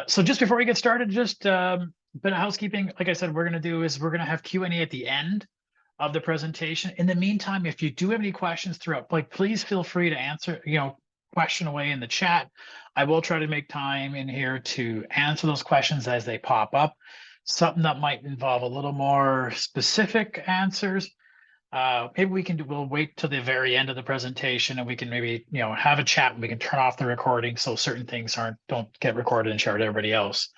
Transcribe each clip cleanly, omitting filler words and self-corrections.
So just before we get started, just a bit of housekeeping. Like I said, we're going to have Q&A at the end of the presentation. In the meantime, if you do have any questions throughout, please feel free to answer, question away in the chat. I will try to make time in here to answer those questions as they pop up. Something that might involve a little more specific answers. Maybe we'll wait till the very end of the presentation and we can maybe, have a chat and we can turn off the recording so certain things don't get recorded and shared to everybody else.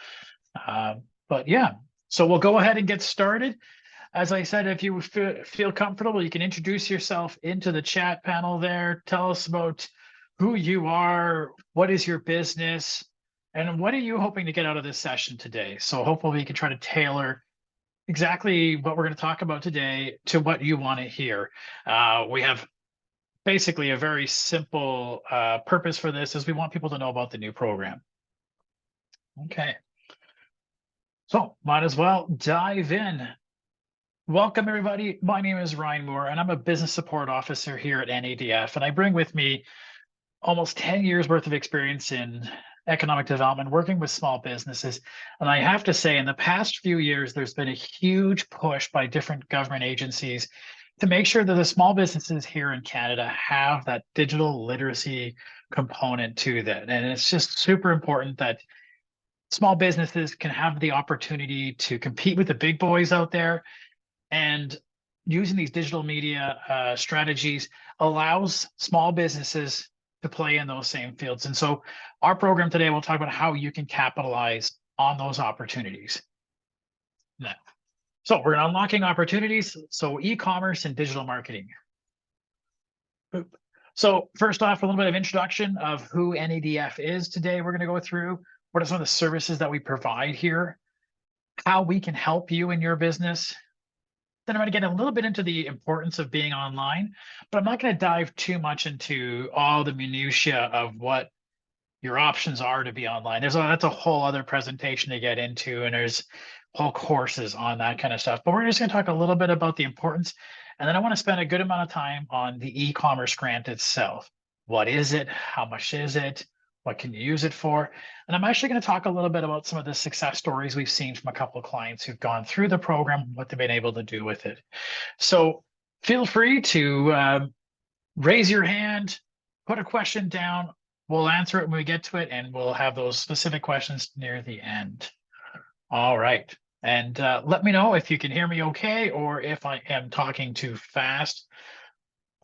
But yeah, so we'll go ahead and get started. As I said, if you feel comfortable, you can introduce yourself into the chat panel there. Tell us about who you are, what is your business, and what are you hoping to get out of this session today? So hopefully we can try to tailor exactly what we're going to talk about today to what you want to hear. We have basically a very simple purpose for this, is we want people to know about the new program. Okay. So might as well dive in. Welcome, everybody. My name is Ryan Moore, and I'm a business support officer here at NADF, and I bring with me almost 10 years worth of experience in economic development, working with small businesses. And I have to say, in the past few years, there's been a huge push by different government agencies to make sure that the small businesses here in Canada have that digital literacy component to that. And it's just super important that small businesses can have the opportunity to compete with the big boys out there. And using these digital media strategies allows small businesses to play in those same fields. And so our program today will talk about how you can capitalize on those opportunities. Now, so we're unlocking opportunities. So e-commerce and digital marketing. So first off, a little bit of introduction of who NADF is today. We're going to go through what are some of the services that we provide here, how we can help you in your business. Then I'm going to get a little bit into the importance of being online, but I'm not going to dive too much into all the minutiae of what your options are to be online. That's a whole other presentation to get into, and there's whole courses on that kind of stuff. But we're just going to talk a little bit about the importance, and then I want to spend a good amount of time on the e-commerce grant itself. What is it? How much is it? What can you use it for? And I'm actually going to talk a little bit about some of the success stories we've seen from a couple of clients who've gone through the program, what they've been able to do with it. So feel free to raise your hand, put a question down. We'll answer it when we get to it, and we'll have those specific questions near the end. All right. And let me know if you can hear me okay, or if I am talking too fast.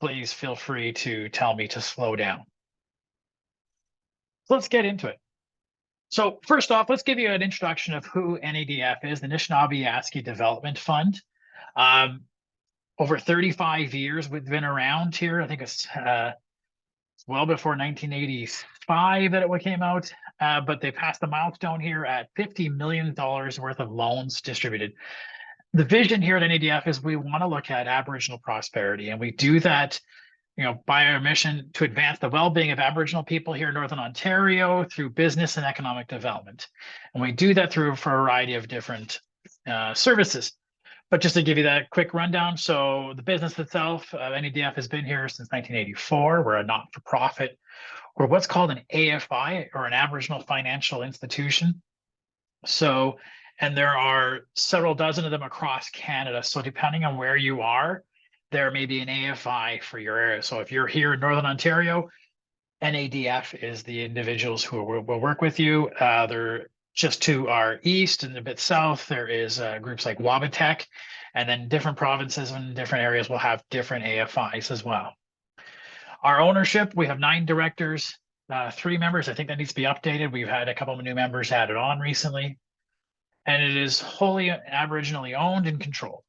Please feel free to tell me to slow down. So let's get into it. So first off, let's give you an introduction of who NADF is, the Anishinaabe Development Fund. Over 35 years we've been around here. I think it's well before 1985 that it came out, but they passed the milestone here at $50 million worth of loans distributed. The vision here at NADF is we want to look at Aboriginal prosperity, and we do that by our mission to advance the well-being of Aboriginal people here in Northern Ontario through business and economic development. And we do that through a variety of different services. But just to give you that quick rundown, so the business itself, NADF has been here since 1984. We're a not-for-profit, or what's called an AFI, or an Aboriginal Financial Institution. So, and there are several dozen of them across Canada. So depending on where you are, there may be an AFI for your area. So if you're here in Northern Ontario, NADF is the individuals who will work with you. They're just to our east and a bit south, there is groups like Wabatech, and then different provinces and different areas will have different AFIs as well. Our ownership, we have 9 directors, 3 members. I think that needs to be updated. We've had a couple of new members added on recently, and it is wholly Aboriginally owned and controlled.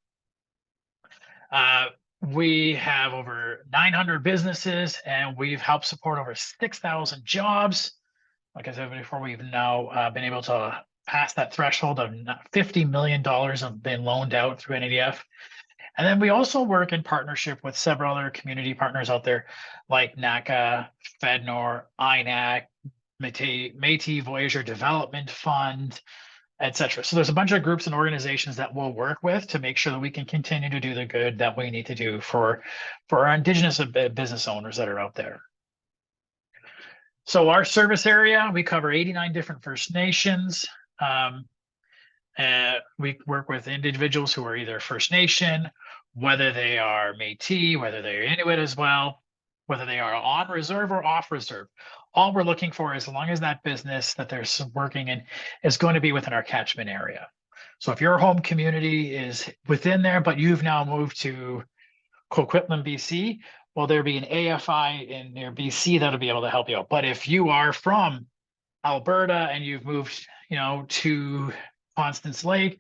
We have over 900 businesses, and we've helped support over 6,000 jobs. Like I said before, we've now been able to pass that threshold of $50 million have been loaned out through NADF. And then we also work in partnership with several other community partners out there, like NACA, FedNor, INAC, Métis Voyager Development Fund, etc. So there's a bunch of groups and organizations that we'll work with to make sure that we can continue to do the good that we need to do for our Indigenous business owners that are out there. So our service area, we cover 89 different First Nations. We work with individuals who are either First Nation, whether they are Métis, whether they're Inuit as well, whether they are on reserve or off reserve. All we're looking for, as long as that business that they're working in is going to be within our catchment area. So if your home community is within there, but you've now moved to Coquitlam, BC, well, there'll be an AFI in near BC that'll be able to help you out. But if you are from Alberta and you've moved, to Constance Lake,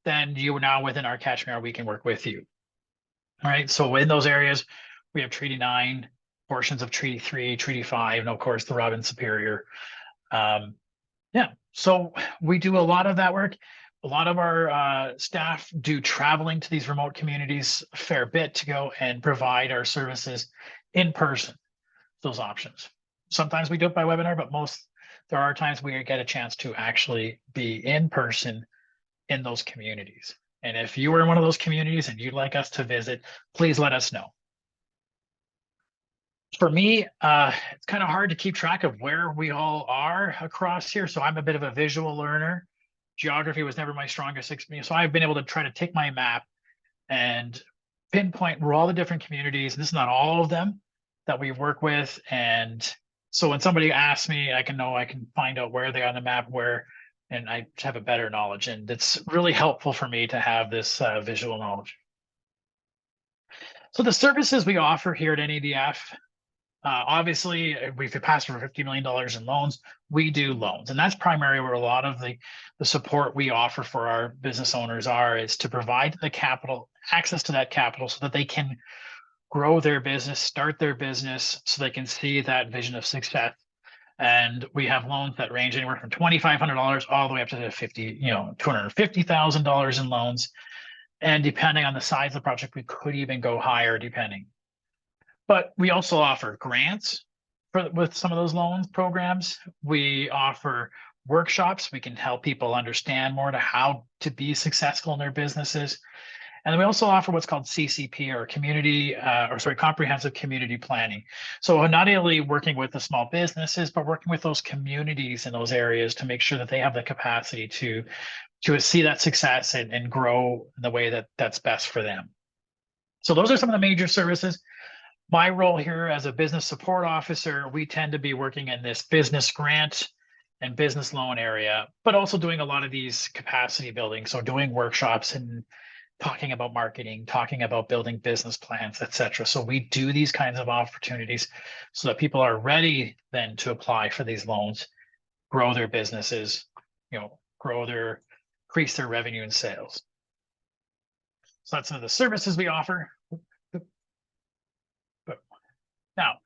then you are now within our catchment area. We can work with you. All right. So in those areas, we have Treaty 9, portions of Treaty 3, Treaty 5, and of course the Robin Superior. Yeah. So we do a lot of that work. A lot of our staff do traveling to these remote communities a fair bit to go and provide our services in person, those options. Sometimes we do it by webinar, but there are times we get a chance to actually be in person in those communities. And if you are in one of those communities and you'd like us to visit, please let us know. For me, it's kind of hard to keep track of where we all are across here. So I'm a bit of a visual learner. Geography was never my strongest experience. So I've been able to try to take my map and pinpoint where all the different communities, and this is not all of them, that we work with. And so when somebody asks me, I can find out where they are on the map, and I have a better knowledge. And it's really helpful for me to have this visual knowledge. So the services we offer here at NADF, obviously, we've passed over $50 million in loans. We do loans, and that's primarily where a lot of the support we offer for our business owners is to provide the capital, access to that capital so that they can grow their business, start their business, so they can see that vision of success. And we have loans that range anywhere from $2,500 all the way up to $250,000 in loans. And depending on the size of the project, we could even go higher depending. But we also offer grants with some of those loan programs. We offer workshops. We can help people understand more to how to be successful in their businesses. And then we also offer what's called CCP, or comprehensive community planning. So not only working with the small businesses, but working with those communities in those areas to make sure that they have the capacity to see that success and grow in the way that's best for them. So those are some of the major services. My role here as a business support officer, we tend to be working in this business grant and business loan area, but also doing a lot of these capacity building. So doing workshops and talking about marketing, talking about building business plans, etc. So we do these kinds of opportunities so that people are ready then to apply for these loans, grow their businesses, increase their revenue and sales. So that's some of the services we offer. Now,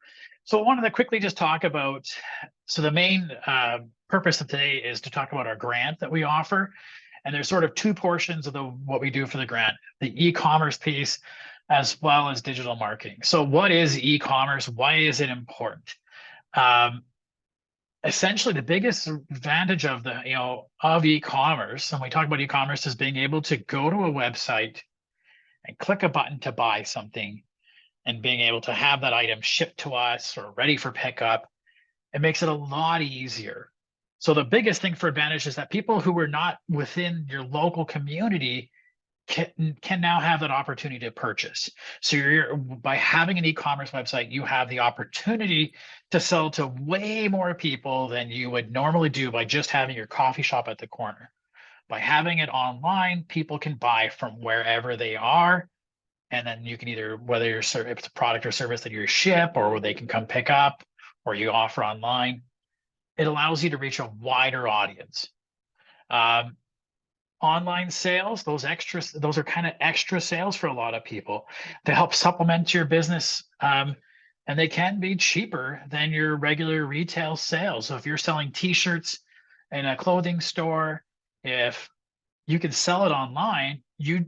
so I wanted to quickly just talk about, so the main purpose of today is to talk about our grant that we offer. And there's sort of two portions of what we do for the grant, the e-commerce piece, as well as digital marketing. So what is e-commerce? Why is it important? Essentially, the biggest advantage of e-commerce, and we talk about e-commerce, is being able to go to a website and click a button to buy something, and being able to have that item shipped to us or ready for pickup. It makes it a lot easier. So the biggest thing for advantage is that people who are not within your local community can now have that opportunity to purchase. So by having an e-commerce website, you have the opportunity to sell to way more people than you would normally do by just having your coffee shop at the corner. By having it online, people can buy from wherever they are. And then you can either, whether if it's a product or service that you ship, or they can come pick up, or you offer online, it allows you to reach a wider audience. Online sales, those are kind of extra sales for a lot of people to help supplement your business. And they can be cheaper than your regular retail sales. So if you're selling t-shirts in a clothing store, if you can sell it online, you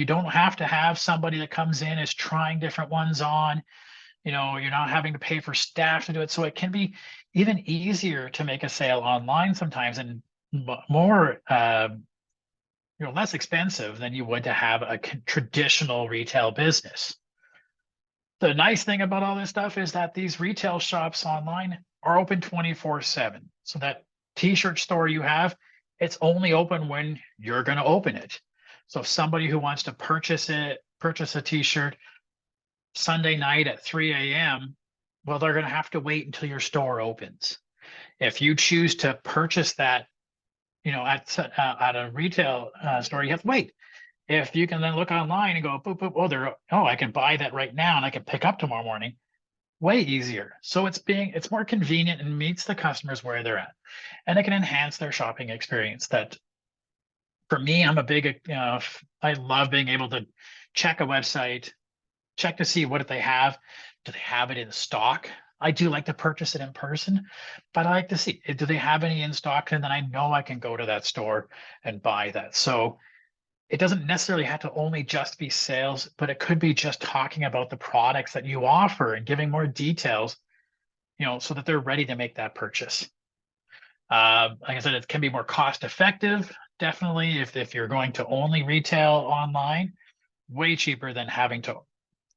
don't have to have somebody that comes in is trying different ones on. You're not having to pay for staff to do it. So it can be even easier to make a sale online sometimes, and more less expensive than you would to have a traditional retail business. The nice thing about all this stuff is that these retail shops online are open 24/7. So that t-shirt store you have, it's only open when you're going to open it. So if somebody who wants to purchase a t-shirt Sunday night at 3 a.m., well, they're going to have to wait until your store opens. If you choose to purchase that, at a retail store, you have to wait. If you can then look online and go, boop, boop, I can buy that right now and I can pick up tomorrow morning, way easier. So it's more convenient and meets the customers where they're at, and it can enhance their shopping experience. That for me, I'm a big, I love being able to check a website, check to see what they have. Do they have it in stock? I do like to purchase it in person, but I like to see, do they have any in stock? And then I know I can go to that store and buy that. So it doesn't necessarily have to only just be sales, but it could be just talking about the products that you offer and giving more details, so that they're ready to make that purchase. Like I said, it can be more cost effective, definitely, if you're going to only retail online, way cheaper than having to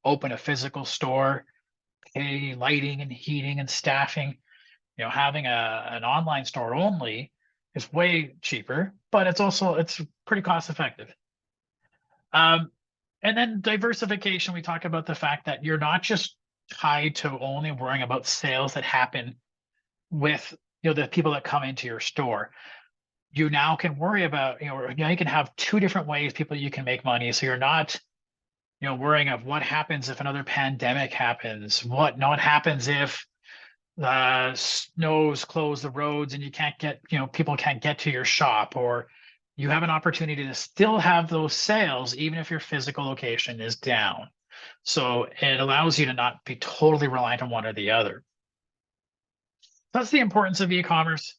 open a physical store, pay lighting and heating and staffing. Having an online store only is way cheaper, but it's pretty cost effective. And then diversification, we talk about the fact that you're not just tied to only worrying about sales that happen with the people that come into your store. You now can worry about, you can have two different ways you can make money. So you're not, worrying of what happens if another pandemic happens, what happens if the snows close the roads and you can't get, people can't get to your shop, or you have an opportunity to still have those sales even if your physical location is down. So it allows you to not be totally reliant on one or the other. That's the importance of e-commerce.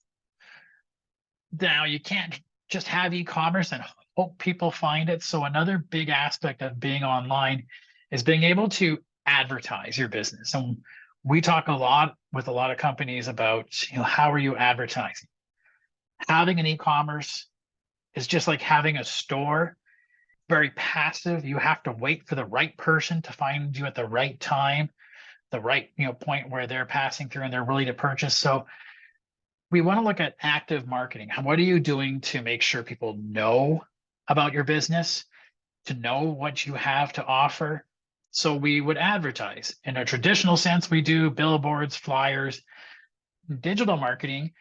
Now, you can't just have e-commerce and hope people find it. So another big aspect of being online is being able to advertise your business. And we talk a lot with a lot of companies about, how are you advertising? Having an e-commerce is just like having a store, very passive. You have to wait for the right person to find you at the right time, the right, point where they're passing through and they're ready to purchase. So we want to look at active marketing. What are you doing to make sure people know about your business, to know what you have to offer? So we would advertise. In a traditional sense, we do billboards, flyers. Digital marketing,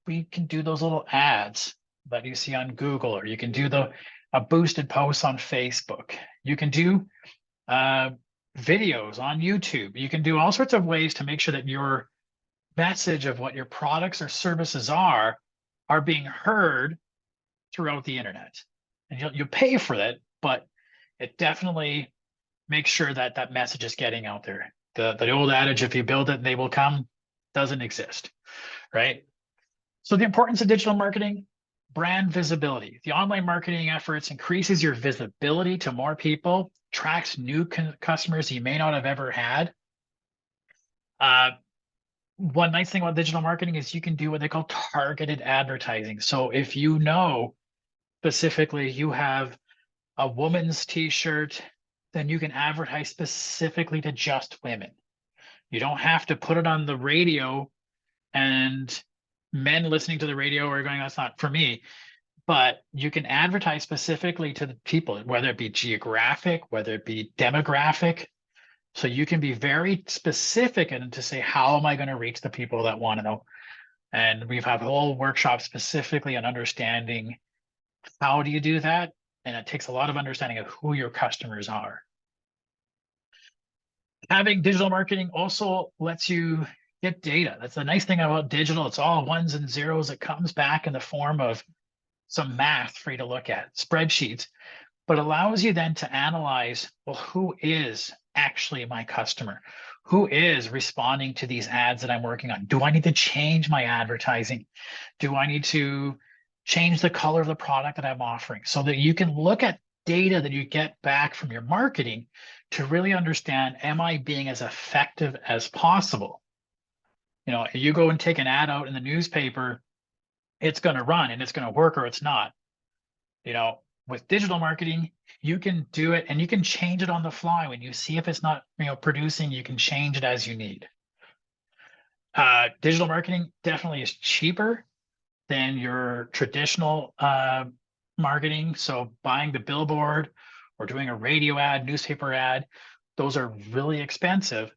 we can do those little ads that you see on Google, or you can do a boosted post on Facebook. You can do videos on YouTube. You can do all sorts of ways to make sure that your message of what your products or services are being heard throughout the internet. And you'll pay for that, but it definitely makes sure that that message is getting out there. The old adage, if you build it, they will come, doesn't exist, right? So the importance of digital marketing, brand visibility. The online marketing efforts increases your visibility to more people, attracts new customers you may not have ever had. One nice thing about digital marketing is you can do what they call targeted advertising. So if you know specifically you have a woman's t-shirt, then you can advertise specifically to just women. You don't have to put it on the radio and men listening to the radio are going, that's not for me. But you can advertise specifically to the people, whether it be geographic, whether it be demographic. So you can be very specific and to say, how am I going to reach the people that want to know? And we've had whole workshops specifically on understanding how do you do that? And it takes a lot of understanding of who your customers are. Having digital marketing also lets you get data. That's the nice thing about digital. It's all ones and zeros. It comes back in the form of some math for you to look at, spreadsheets, but allows you then to analyze, well, who is actually my customer? Who is responding to these ads that I'm working on? Do I need to change my advertising? Do I need to change the color of the product that I'm offering? So that you can look at data that you get back from your marketing to really understand, am I being as effective as possible? If you go and take an ad out in the newspaper, it's going to run and it's going to work or it's not. With digital marketing, you can do it and you can change it on the fly. When you see if it's not, producing, you can change it as you need. Digital marketing definitely is cheaper than your traditional marketing. So buying the billboard or doing a radio ad, newspaper ad, those are really expensive.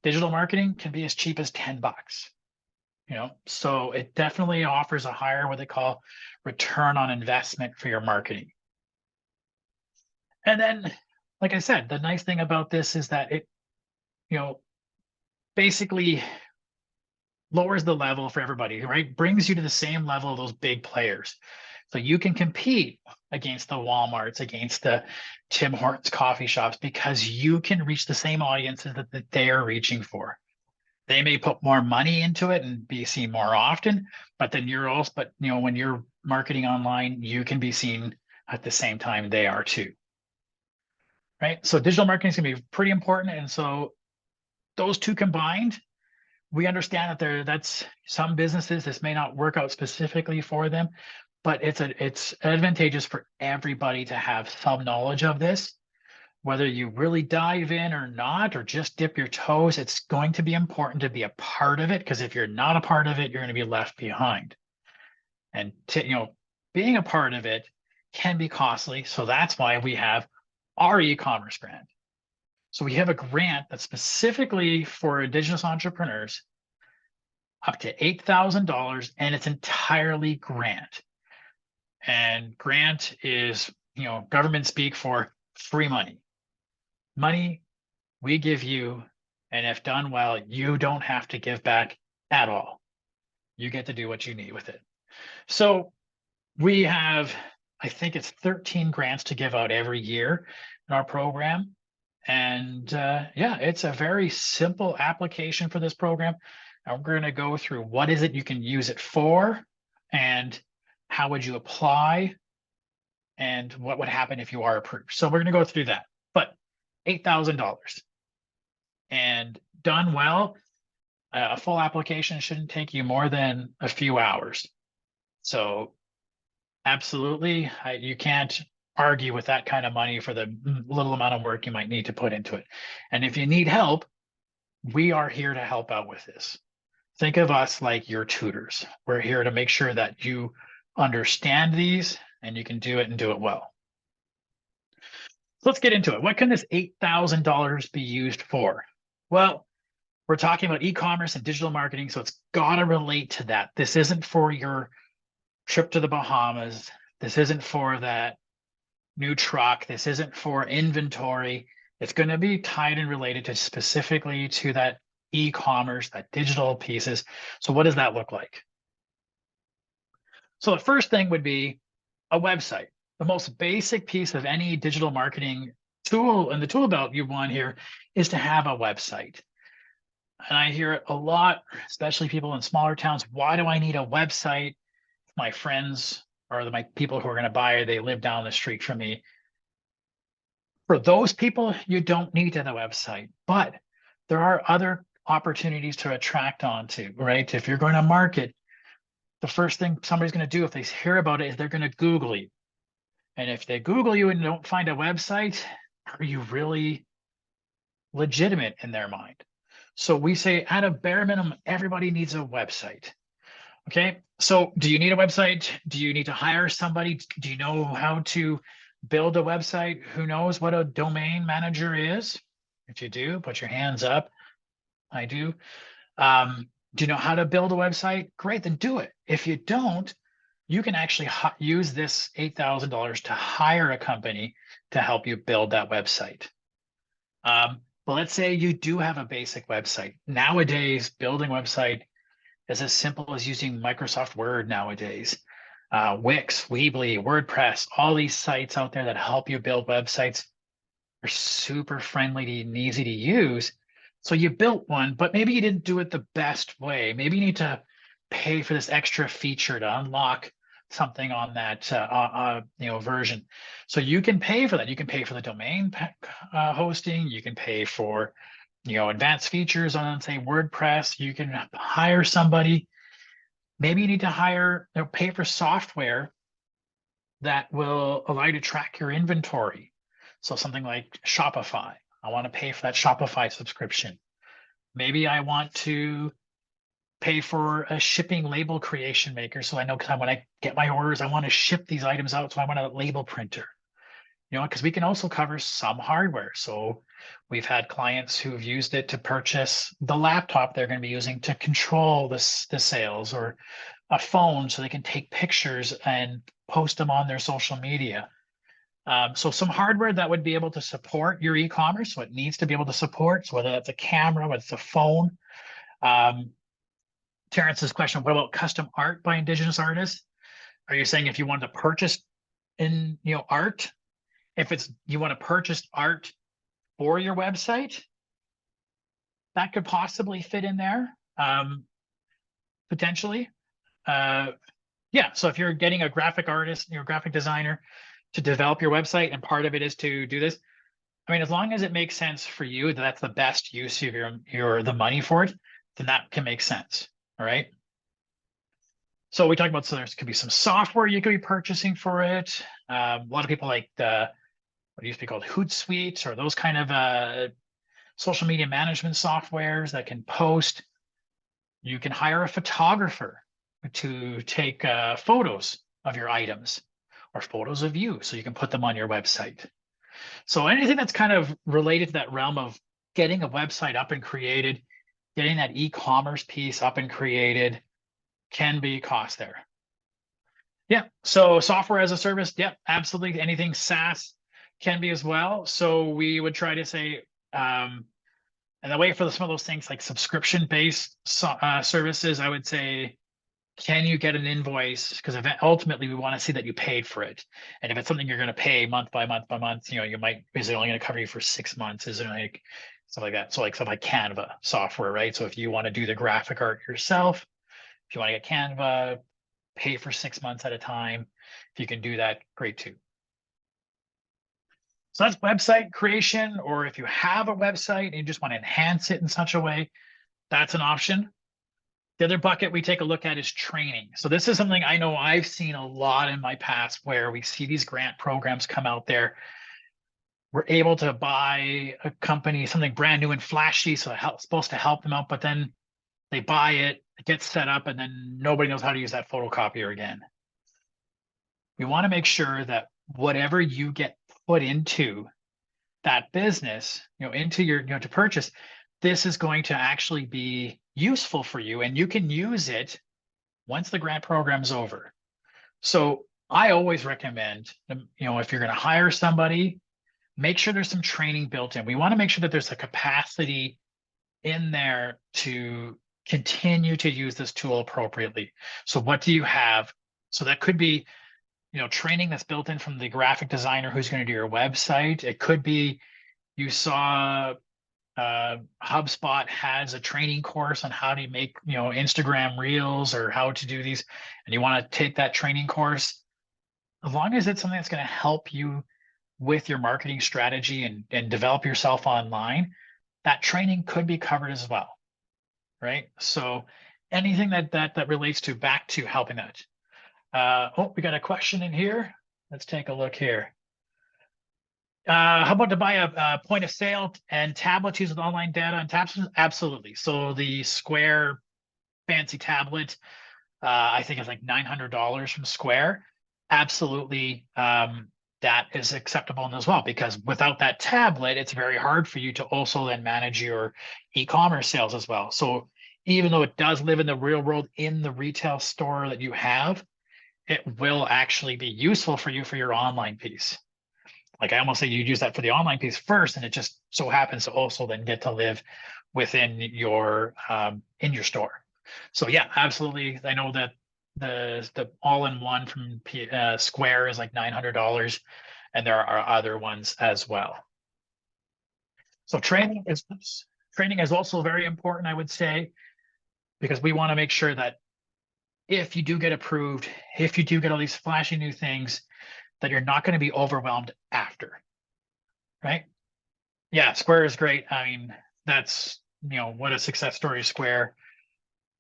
Digital marketing can be as cheap as $10. So it definitely offers a higher, what they call, return on investment for your marketing. And then, like I said, the nice thing about this is that it, basically lowers the level for everybody, right? Brings you to the same level of those big players. So you can compete against the Walmarts, against the Tim Hortons coffee shops, because you can reach the same audiences that they are reaching for. They may put more money into it and be seen more often, but then when you're marketing online, you can be seen at the same time they are too. Right. So digital marketing is going to be pretty important. And so those two combined, we understand that that's some businesses, this may not work out specifically for them, but it's advantageous for everybody to have some knowledge of this. Whether you really dive in or not, or just dip your toes, it's going to be important to be a part of it, because if you're not a part of it, you're going to be left behind. And being a part of it can be costly. So that's why we have our e-commerce grant. So we have a grant that's specifically for Indigenous entrepreneurs, up to $8,000, and it's entirely grant. And grant is, government speak for free money. Money we give you, and if done well, you don't have to give back at all. You get to do what you need with it. So we have, I think it's 13 grants to give out every year in our program. And yeah, it's a very simple application for this program. And we're going to go through what is it you can use it for, and how would you apply, and what would happen if you are approved. So we're going to go through that. But $8,000, and done well, a full application shouldn't take you more than a few hours. So absolutely, you can't argue with that kind of money for the little amount of work you might need to put into it. And if you need help, we are here to help out with this. Think of us like your tutors. We're here to make sure that you understand these and you can do it and do it well. So let's get into it. What can this $8,000 be used for? Well, we're talking about e-commerce and digital marketing, so it's got to relate to that. This isn't for your trip to the Bahamas. This isn't for that new truck. This isn't for inventory. It's going to be tied and related to specifically to that e-commerce, that digital pieces. So what does that look like? So the first thing would be a website. The most basic piece of any digital marketing tool in the tool belt you want here is to have a website. And I hear it a lot, especially people in smaller towns. Why do I need a website? My friends or my people who are going to buy it, they live down the street from me. For those people, you don't need a website, but there are other opportunities to attract onto, right? If you're going to market, the first thing somebody's going to do if they hear about it is they're going to Google you. And if they Google you and don't find a website, are you really legitimate in their mind? So we say at a bare minimum, everybody needs a website. Okay, so do you need a website? Do you need to hire somebody? Do you know how to build a website? Who knows what a domain manager is? If you do, put your hands up. I do. Do you know how to build a website? Great, then do it. If you don't, you can actually use this $8,000 to hire a company to help you build that website. But let's say you do have a basic website. Nowadays, building a website is as simple as using Microsoft Word nowadays. Wix, Weebly, WordPress, all these sites out there that help you build websites are super friendly and easy to use. So you built one, but maybe you didn't do it the best way. Maybe you need to pay for this extra feature to unlock something on that version. So you can pay for that. You can pay for the domain hosting. You can pay for advanced features on, say, WordPress. You can hire somebody. Maybe you need to pay for software that will allow you to track your inventory. So something like Shopify. I want to pay for that Shopify subscription. Maybe I want to pay for a shipping label creation maker. So I know because when I get my orders, I want to ship these items out. So I want a label printer, because we can also cover some hardware. So we've had clients who've used it to purchase the laptop they're going to be using to control the sales, or a phone so they can take pictures and post them on their social media. So some hardware that would be able to support your e-commerce, so it needs to be able to support, so whether that's a camera, whether it's a phone. Terrence's question, what about custom art by Indigenous artists? Are you saying if you wanted to purchase art, if you want to purchase art for your website, that could possibly fit in there, potentially. Yeah, so if you're getting a graphic artist, graphic designer to develop your website, and part of it is to do this, I mean, as long as it makes sense for you, that's the best use of the money for it, then that can make sense. All right. So we talked about, so there could be some software you could be purchasing for it. A lot of people like what used to be called Hootsuite, or those kind of social media management softwares that can post. You can hire a photographer to take photos of your items, or photos of you, so you can put them on your website. So anything that's kind of related to that realm of getting a website up and created, getting that e-commerce piece up and created, can be cost there. Yeah, so software as a service, yeah, absolutely. Anything SaaS can be as well. So we would try to say, and the way for some of those things like subscription-based services, I would say, can you get an invoice? Because ultimately we want to see that you paid for it. And if it's something you're going to pay month by month by month, is it only going to cover you for 6 months? Is it like stuff like that? So like something like Canva software, right? So if you want to do the graphic art yourself, if you want to get Canva, pay for 6 months at a time. If you can do that, great too. So that's website creation, or if you have a website and you just want to enhance it in such a way, that's an option. The other bucket we take a look at is training. So this is something I know I've seen a lot in my past, where we see these grant programs come out there. We're able to buy a company something brand new and flashy, so it's supposed to help them out, but then they buy it, it gets set up, and then nobody knows how to use that photocopier again. We want to make sure that whatever you get put into that business, into your, to purchase, this is going to actually be useful for you, and you can use it once the grant program's over. So I always recommend, if you're going to hire somebody, make sure there's some training built in. We want to make sure that there's a capacity in there to continue to use this tool appropriately. So what do you have? So that could be, training that's built in from the graphic designer who's going to do your website. It could be you saw HubSpot has a training course on how to make, Instagram reels, or how to do these, and you want to take that training course. As long as it's something that's going to help you with your marketing strategy and develop yourself online, that training could be covered as well, right? So anything that relates to back to helping that. We got a question in here. Let's take a look here. How about to buy a point of sale and tablets using online data and tablets? Absolutely. So the Square fancy tablet, I think it's like $900 from Square. Absolutely, that is acceptable as well, because without that tablet, it's very hard for you to also then manage your e-commerce sales as well. So even though it does live in the real world in the retail store that you have, it will actually be useful for you for your online piece. Like I almost say you'd use that for the online piece first, and it just so happens to also then get to live within your in your store. So yeah, absolutely. I know that the all-in-one from Square is like $900, and there are other ones as well. So training is also very important, I would say, because we want to make sure that if you do get approved, if you do get all these flashy new things, that you're not going to be overwhelmed after, right? Yeah, Square is great. I mean, that's, what a success story is Square.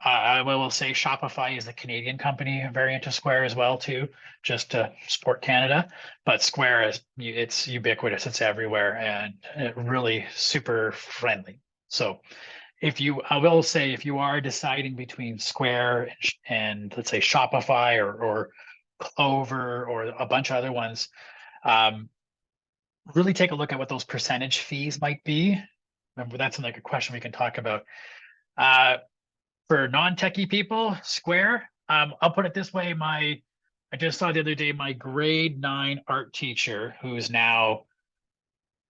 I will say Shopify is a Canadian company, very into Square as well too, just to support Canada. But Square it's ubiquitous, it's everywhere, and really super friendly. So I will say, if you are deciding between Square and let's say Shopify or Clover or a bunch of other ones, really take a look at what those percentage fees might be. Remember, that's like a question we can talk about. For non-techie people, Square, I'll put it this way. I just saw the other day my grade 9 art teacher, who's now,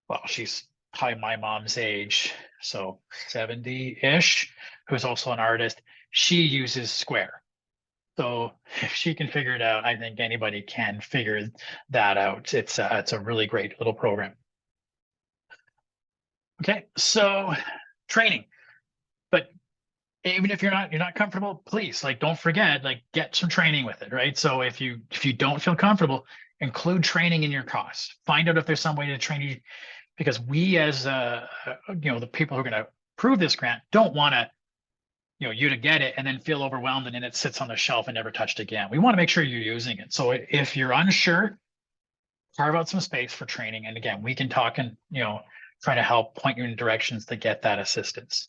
well, she's probably my mom's age, so 70-ish, who's also an artist. She uses Square. So if she can figure it out, I think anybody can figure that out. It's a really great little program. Okay, so training, but even if you're not comfortable, please, like, don't forget, like, get some training with it, right? So if you don't feel comfortable, include training in your cost. Find out if there's some way to train you, because we as the people who are going to approve this grant don't want to, you to get it and then feel overwhelmed and then it sits on the shelf and never touched again. We want to make sure you're using it. So if you're unsure, carve out some space for training. And again, we can talk and try to help point you in directions to get that assistance.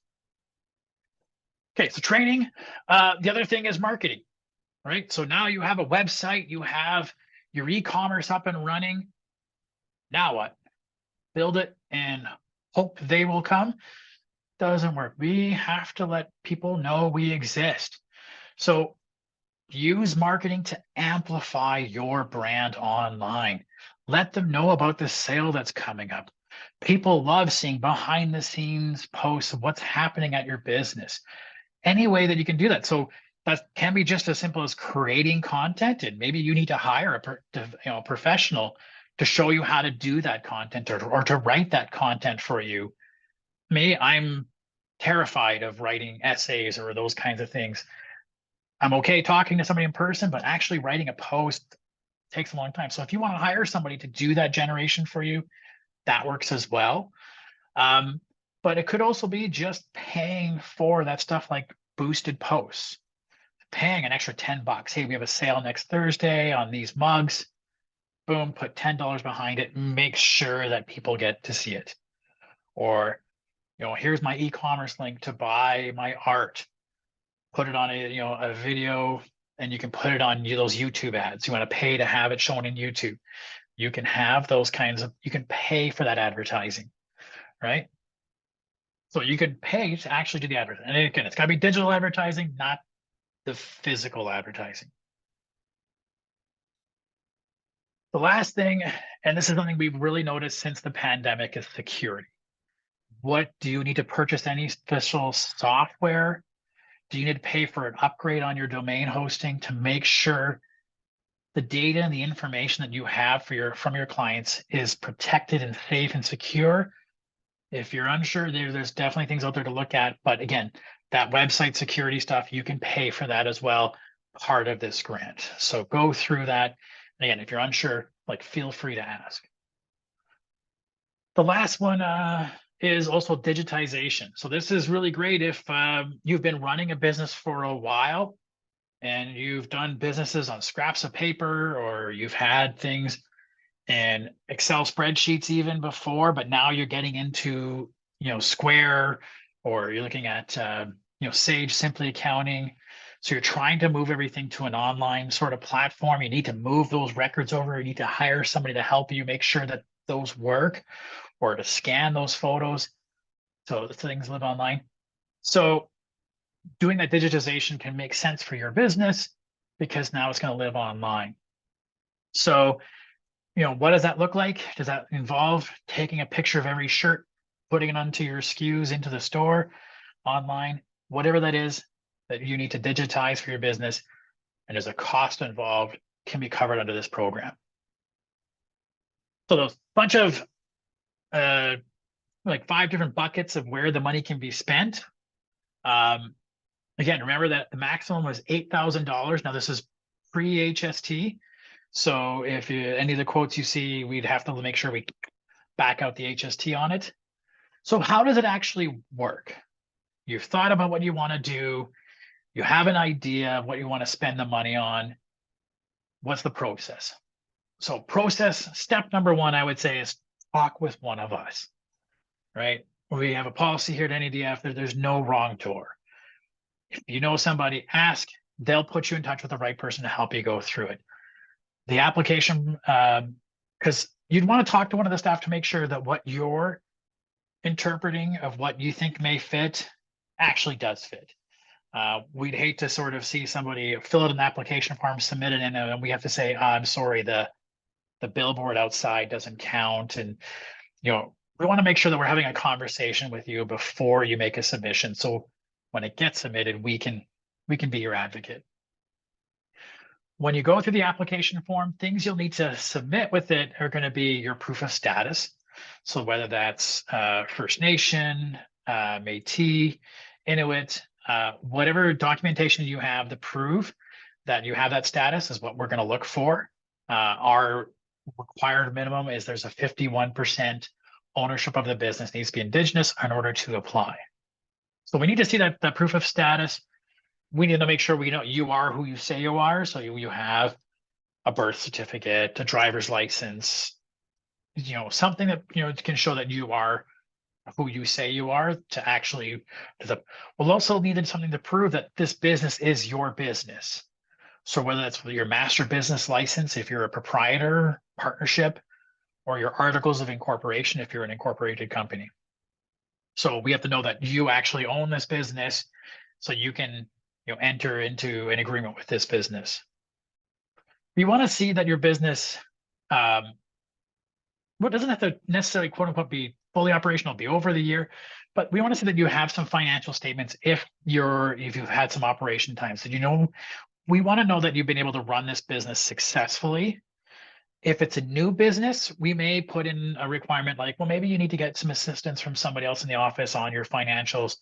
Okay, so training. The other thing is marketing, right? So now you have a website, you have your e-commerce up and running. Now what? Build it and hope they will come. Doesn't work. We have to let people know we exist. So use marketing to amplify your brand online. Let them know about the sale that's coming up. People love seeing behind the scenes posts of what's happening at your business. Any way that you can do that. So that can be just as simple as creating content, and maybe you need to hire a professional to show you how to do that content or to write that content for you. Me, I'm terrified of writing essays or those kinds of things. I'm okay talking to somebody in person, but actually writing a post takes a long time. So if you want to hire somebody to do that generation for you, that works as well. But it could also be just paying for that stuff, like boosted posts, paying an extra $10. Hey, we have a sale next Thursday on these mugs. Boom, put $10 behind it. Make sure that people get to see it. Or, here's my e-commerce link to buy my art. Put it on a video, and you can put it on those YouTube ads. You want to pay to have it shown in YouTube. You can have those you can pay for that advertising, right? So you can pay to actually do the advertising. And again, it's got to be digital advertising, not the physical advertising. The last thing, and this is something we've really noticed since the pandemic, is security. What do you need to purchase? Any special software? Do you need to pay for an upgrade on your domain hosting to make sure the data and the information that you have from your clients is protected and safe and secure? If you're unsure, there's definitely things out there to look at. But again, that website security stuff, you can pay for that as well, part of this grant. So go through that. And again, if you're unsure, feel free to ask. The last one is also digitization. So this is really great if you've been running a business for a while and you've done businesses on scraps of paper, or you've had things in Excel spreadsheets even before, but now you're getting into Square, or you're looking at Sage Simply Accounting. So you're trying to move everything to an online sort of platform. You need to move those records over. You need to hire somebody to help you make sure that those work, or to scan those photos so the things live online. So doing that digitization can make sense for your business, because now it's going to live online. So what does that look like? Does that involve taking a picture of every shirt, putting it onto your SKUs into the store, online, whatever that is that you need to digitize for your business, and there's a cost involved, can be covered under this program. So those bunch of 5 different buckets of where the money can be spent. Again, remember that the maximum was $8,000. Now this is pre-HST. So if any of the quotes you see, we'd have to make sure we back out the HST on it. So how does it actually work? You've thought about what you want to do. You have an idea of what you want to spend the money on. What's the process? So step number 1, I would say, is talk with one of us, right? we have a policy here at NADF that there's no wrong tour. If you know somebody, ask, they'll put you in touch with the right person to help you go through it. The application, because you'd want to talk to one of the staff to make sure that what you're interpreting of what you think may fit actually does fit. We'd hate to sort of see somebody fill out an application form, submit it in, and we have to say, I'm sorry, the billboard outside doesn't count. And, we want to make sure that we're having a conversation with you before you make a submission. So when it gets submitted, we can be your advocate. When you go through the application form, things you'll need to submit with it are going to be your proof of status. So whether that's First Nation, Métis, Inuit, whatever documentation you have to prove that you have that status is what we're going to look for. Our required minimum is there's a 51% ownership of the business needs to be Indigenous in order to apply. So we need to see that proof of status. We need to make sure we know you are who you say you are. So you have a birth certificate, a driver's license, something that can show that you are who you say you are to actually. We'll also need something to prove that this business is your business. So whether that's your master business license, if you're a proprietor, partnership, or your articles of incorporation, if you're an incorporated company. So we have to know that you actually own this business so you can enter into an agreement with this business. We want to see that your business, what doesn't have to necessarily quote unquote be fully operational, be over the year, but we want to see that you have some financial statements if you've had some operation time. So we want to know that you've been able to run this business successfully. If it's a new business, we may put in a requirement like, well, maybe you need to get some assistance from somebody else in the office on your financials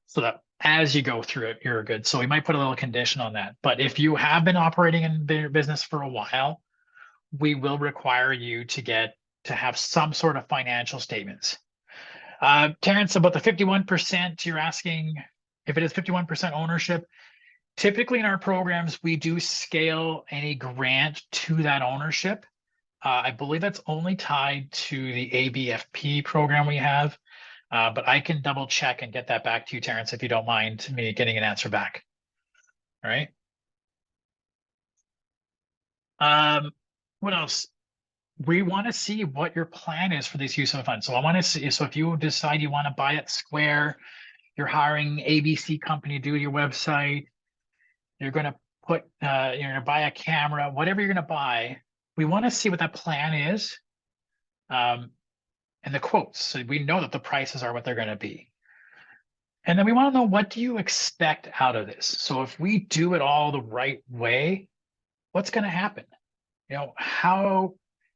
so that as you go through it, you're good. So we might put a little condition on that. But if you have been operating in business for a while, we will require you to have some sort of financial statements. Terrence, about the 51%, you're asking if it is 51% ownership. Typically in our programs, we do scale any grant to that ownership. I believe that's only tied to the ABFP program we have, but I can double check and get that back to you, Terrence, if you don't mind me getting an answer back. All right. What else? We want to see what your plan is for this use of funds. So I want to see, so if you decide you want to buy it Square, you're hiring ABC company to do your website, you're going to you're going to buy a camera, whatever you're going to buy, we want to see what that plan is and the quotes. So we know that the prices are what they're going to be. And then we want to know, what do you expect out of this? So if we do it all the right way, what's going to happen? How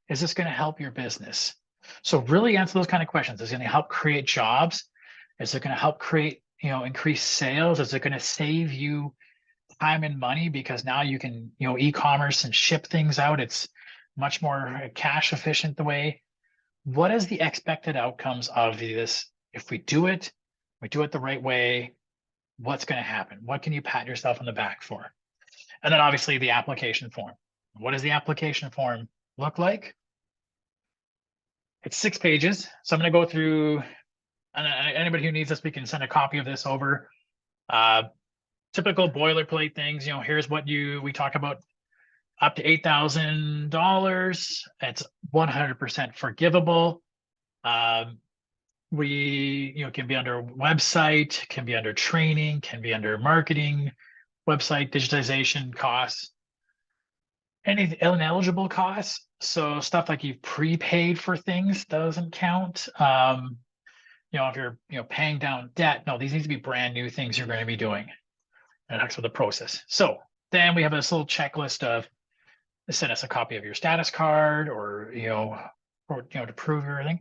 is this going to help your business? So really answer those kind of questions. Is it going to help create jobs? Is it going to help create, increase sales? Is it going to save you time and money because now you can, e-commerce and ship things out? It's much more cash efficient the way. What is the expected outcomes of this? If we do it the right way, what's going to happen? What can you pat yourself on the back for? And then obviously the application form. What does the application form look like? It's 6 pages. So I'm going to go through, and anybody who needs this, we can send a copy of this over. Typical boilerplate things, here's what we talk about, up to $8,000. It's 100% forgivable. We, can be under website, can be under training, can be under marketing, website digitization costs, any ineligible costs. So stuff like you've prepaid for things doesn't count. If you're, paying down debt, no, these need to be brand new things you're going to be doing. And that's for the process. So then we have this little checklist of send us a copy of your status card or to prove everything.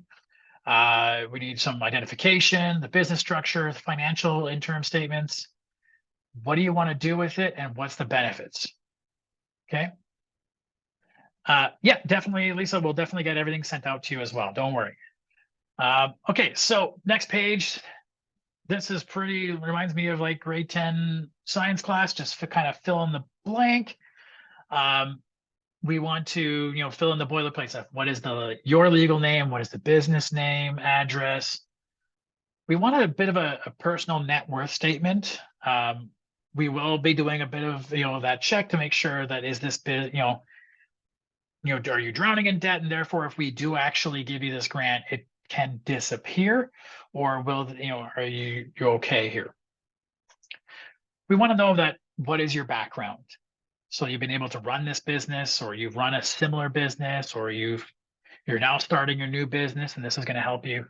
We need some identification, the business structure, the financial interim statements. What do you want to do with it and what's the benefits? Okay. Yeah, definitely, Lisa, we'll definitely get everything sent out to you as well. Don't worry. Okay, so next page. This is reminds me of like grade 10 science class, just for kind of fill in the blank. We want to, fill in the boilerplate stuff. What is your legal name? What is the business name, address? We want a bit of a personal net worth statement. We will be doing a bit of that check to make sure that is this bit are you drowning in debt, and therefore if we do actually give you this grant, it can disappear, or will are you okay here? We want to know that what is your background. So you've been able to run this business, or you've run a similar business, or you're now starting your new business, and this is going to help you.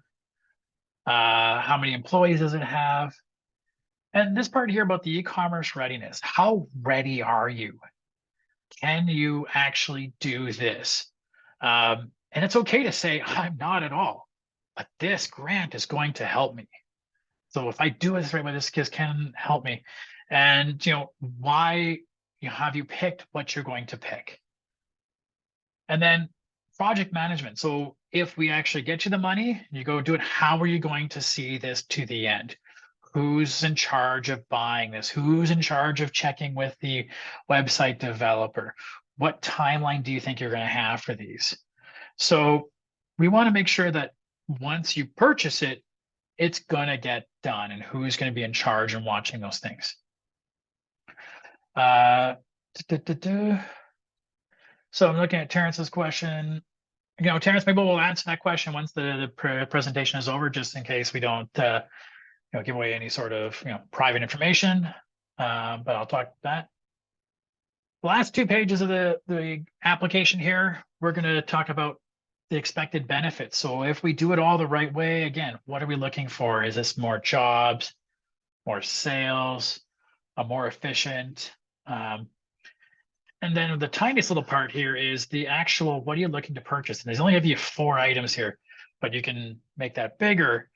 How many employees does it have? And this part here about the e-commerce readiness. How ready are you? Can you actually do this? And it's okay to say, I'm not at all, but this grant is going to help me. So if I do it this right way, this can help me. And, why have you picked what you're going to pick? And then project management. So if we actually get you the money, you go do it, how are you going to see this to the end? Who's in charge of buying this? Who's in charge of checking with the website developer? What timeline do you think you're going to have for these? So we want to make sure that once you purchase it, it's going to get done, and who's going to be in charge and watching those things. So I'm looking at Terrence's question. Terrence, maybe we'll answer that question once the presentation is over, just in case we don't give away any sort of private information. But I'll talk about that. The last 2 pages of the application here, we're going to talk about the expected benefits. So if we do it all the right way, again, what are we looking for? Is this more jobs, more sales, a more efficient? And then the tiniest little part here is the actual, what are you looking to purchase? And there's only give you 4 items here, but you can make that bigger,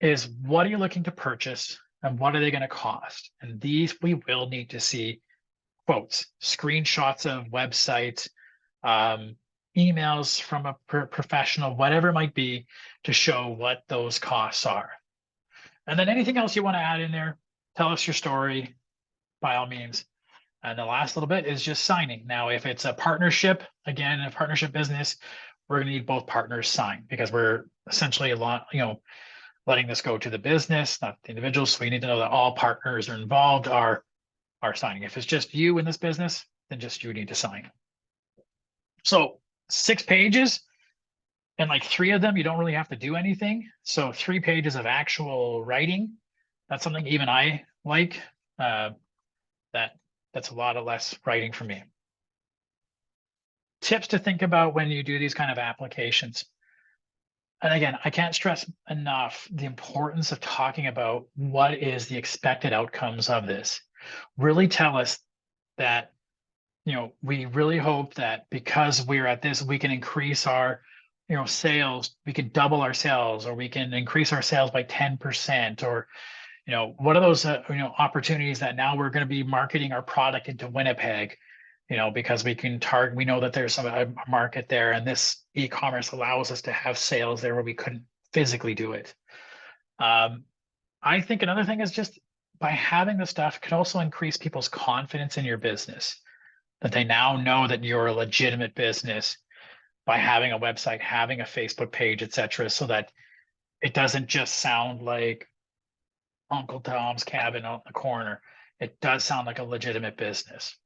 is what are you looking to purchase and what are they going to cost? And these we will need to see quotes, screenshots of websites, emails from a professional, whatever it might be, to show what those costs are. And then anything else you want to add in there, tell us your story by all means. And the last little bit is just signing. Now, if it's a partnership, again, a partnership business, we're going to need both partners sign, because we're essentially letting this go to the business, not the individuals. So we need to know that all partners are involved are signing. If it's just you in this business, then just you need to sign. So 6 pages, and like 3 of them, you don't really have to do anything. So 3 pages of actual writing, that's something even I like. That's a lot of less writing for me. Tips to think about when you do these kind of applications. And again, I can't stress enough the importance of talking about what is the expected outcomes of this. Really tell us that, we really hope that because we're at this, we can increase our, sales, we could double our sales, or we can increase our sales by 10%, or, what are those, opportunities that now we're going to be marketing our product into Winnipeg, because we can target, we know that there's a market there, and this e-commerce allows us to have sales there where we couldn't physically do it. I think another thing is just by having the stuff can also increase people's confidence in your business, that they now know that you're a legitimate business by having a website, having a Facebook page, etc., so that it doesn't just sound like Uncle Tom's Cabin on the corner. It does sound like a legitimate business.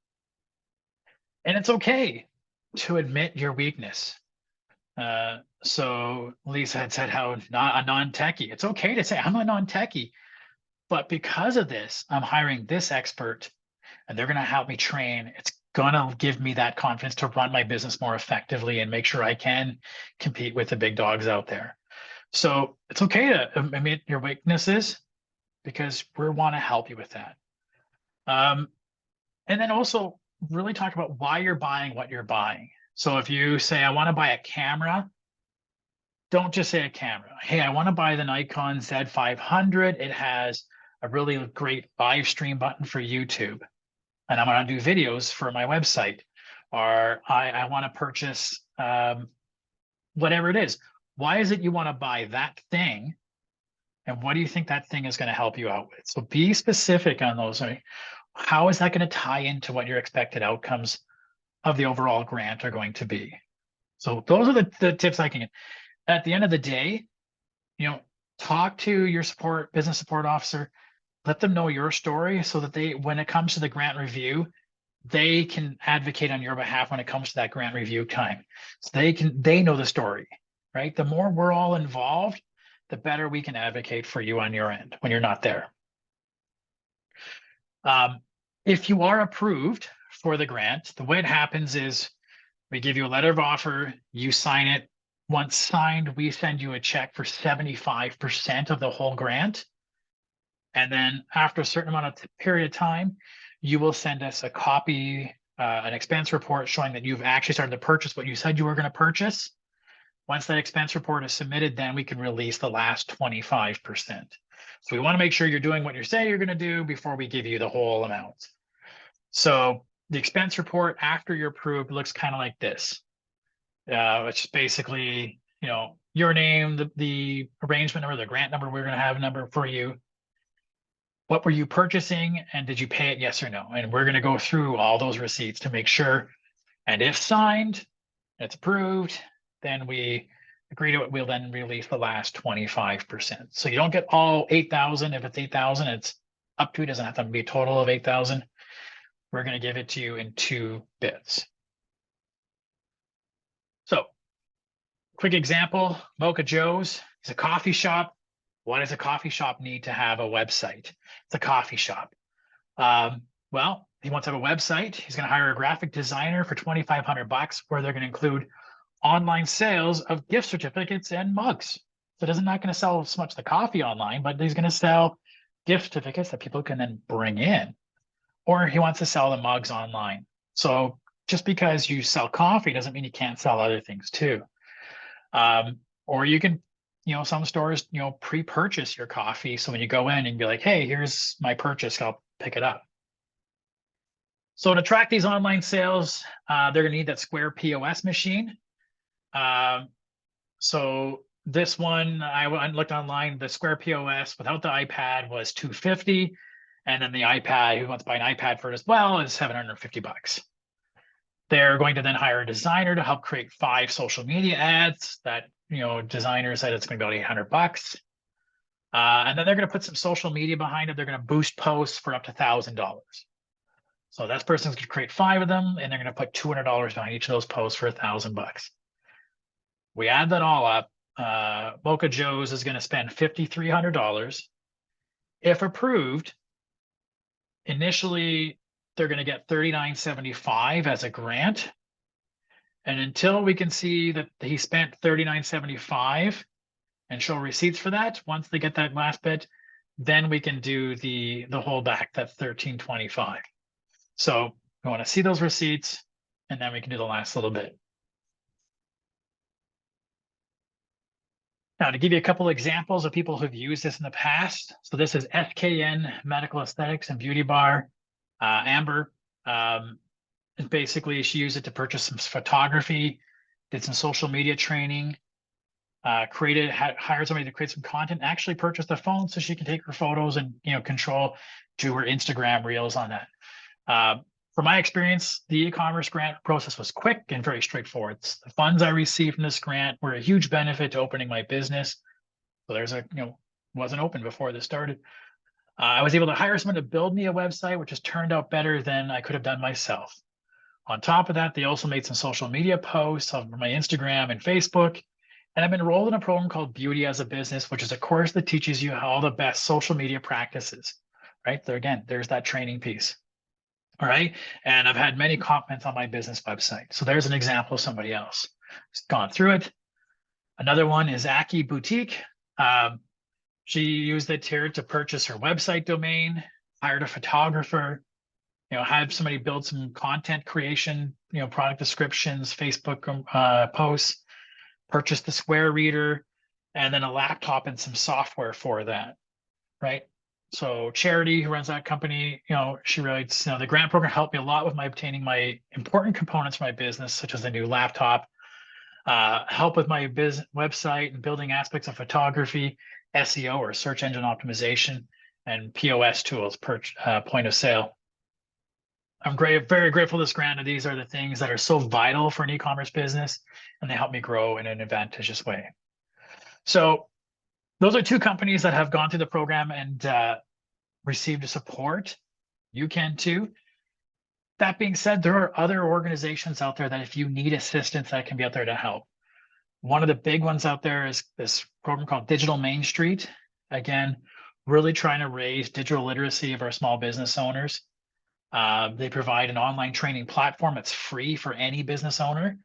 And it's okay to admit your weakness. So Lisa had said how not a non-techie. It's okay to say I'm a non-techie, but because of this, I'm hiring this expert, and they're going to help me train. It's going to give me that confidence to run my business more effectively and make sure I can compete with the big dogs out there. So it's okay to admit your weaknesses, because we want to help you with that. And then also really talk about why you're buying what you're buying. So if you say, I want to buy a camera, don't just say a camera. Hey, I want to buy the Nikon Z500. It has a really great live stream button for YouTube, and I'm going to do videos for my website. Or I want to purchase whatever it is. Why is it you want to buy that thing? And what do you think that thing is going to help you out with? So be specific on those. Right? How is that going to tie into what your expected outcomes of the overall grant are going to be? So those are the tips I can get. At the end of the day, talk to your business support officer, let them know your story so that when it comes to the grant review, they can advocate on your behalf when it comes to that grant review time. So they know the story, right? The more we're all involved, the better we can advocate for you on your end when you're not there. If you are approved for the grant, the way it happens is we give you a letter of offer, you sign it. Once signed, we send you a check for 75% of the whole grant. And then after a certain amount of period of time, you will send us a copy, an expense report showing that you've actually started to purchase what you said you were going to purchase. Once that expense report is submitted, then we can release the last 25%. So we want to make sure you're doing what you say you're going to do before we give you the whole amount. So the expense report after you're approved looks kind of like this. Which is basically, your name, the arrangement number, the grant number, we're going to have a number for you. What were you purchasing and did you pay it? Yes or no? And we're going to go through all those receipts to make sure. And if signed, it's approved, then we agree to it. We'll then release the last 25%. So you don't get all 8,000. If it's 8,000, it's up to, it doesn't have to be a total of 8,000. We're going to give it to you in 2 bits. So quick example, Mocha Joe's is a coffee shop. Why does a coffee shop need to have a website? It's a coffee shop. Well, he wants to have a website. He's going to hire a graphic designer for $2,500, where they're going to include online sales of gift certificates and mugs. So it isn't not going to sell so much the coffee online, but he's going to sell gift certificates that people can then bring in. Or he wants to sell the mugs online. So just because you sell coffee doesn't mean you can't sell other things too. Or you can, some stores, pre-purchase your coffee. So when you go in and be like, hey, here's my purchase, I'll pick it up. So to track these online sales, they're going to need that Square POS machine. So this one, I looked online, the Square POS without the iPad was $250. And then the iPad, who wants to buy an iPad for it as well, is $750. They're going to then hire a designer to help create 5 social media ads that, designer said it's going to be about $800. And then they're going to put some social media behind it. They're going to boost posts for up to $1,000. So that person's going to create 5 of them, and they're going to put $200 behind each of those posts for $1,000. We add that all up. Mocha Joe's is going to spend $5,300. If approved, initially they're going to get $39.75 as a grant. And until we can see that he spent $39.75 and show receipts for that, once they get that last bit, then we can do the holdback, that $13.25. So we want to see those receipts, and then we can do the last little bit. Now, to give you a couple of examples of people who've used this in the past. So this is SKN Medical Aesthetics and Beauty Bar. Amber, basically she used it to purchase some photography, did some social media training, hired somebody to create some content, actually purchased a phone so she can take her photos and do her Instagram reels on that. From my experience, the e-commerce grant process was quick and very straightforward. The funds I received from this grant were a huge benefit to opening my business. So wasn't open before this started. I was able to hire someone to build me a website, which has turned out better than I could have done myself. On top of that, they also made some social media posts on my Instagram and Facebook. And I've been enrolled in a program called Beauty as a Business, which is a course that teaches you all the best social media practices, right? There again, there's that training piece. All right. And I've had many comments on my business website. So there's an example of somebody else who's gone through it. Another one is Aki Boutique. She used it here to purchase her website domain, hired a photographer, had somebody build some content creation, product descriptions, Facebook posts, purchased the Square reader, and then a laptop and some software for that, right? So Charity, who runs that company, she writes, the grant program helped me a lot with obtaining my important components for my business, such as the new laptop, help with my business website and building aspects of photography, SEO or search engine optimization, and POS tools, point of sale. I'm very grateful for this grant, and these are the things that are so vital for an e-commerce business, and they help me grow in an advantageous way. So those are two companies that have gone through the program and received support. You can too. That being said, there are other organizations out there that if you need assistance, that can be out there to help. One of the big ones out there is this program called Digital Main Street. Again, really trying to raise digital literacy of our small business owners. They provide an online training platform that's free for any business owner.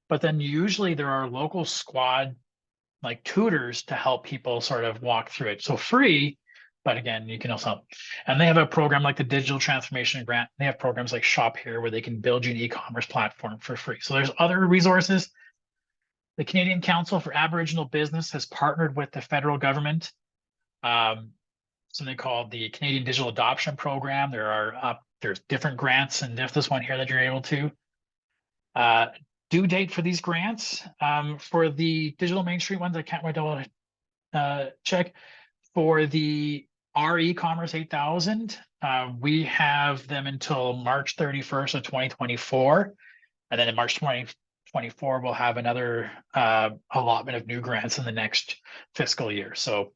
But then usually there are local squad like tutors to help people sort of walk through it. So free, but again, you can also, and they have a program like the Digital Transformation Grant. They have programs like Shop Here where they can build you an e-commerce platform for free. So there's other resources. The Canadian Council for Aboriginal Business has partnered with the federal government, something called the Canadian Digital Adoption Program. There's different grants, and there's this one here that you're able to. Due date for these grants, for the Digital Main Street ones, I can't wait to check. For the e-commerce 8000, we have them until March 31st of 2024. And then in March 2024, we'll have another allotment of new grants in the next fiscal year. So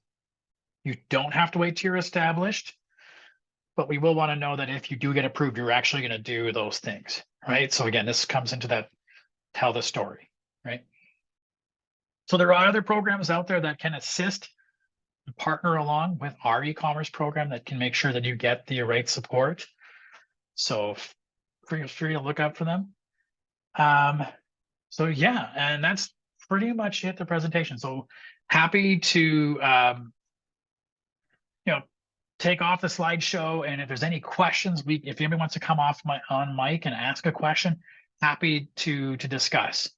you don't have to wait till you're established, but we will want to know that if you do get approved, you're actually going to do those things, right? So again, this comes into that tell the story, right? So there are other programs out there that can assist and partner along with our e-commerce program that can make sure that you get the right support. So feel free to look up for them. So yeah, and that's pretty much it, the presentation. So happy to take off the slideshow, and if there's any questions, if anybody wants to come off on mic and ask a question, happy to discuss.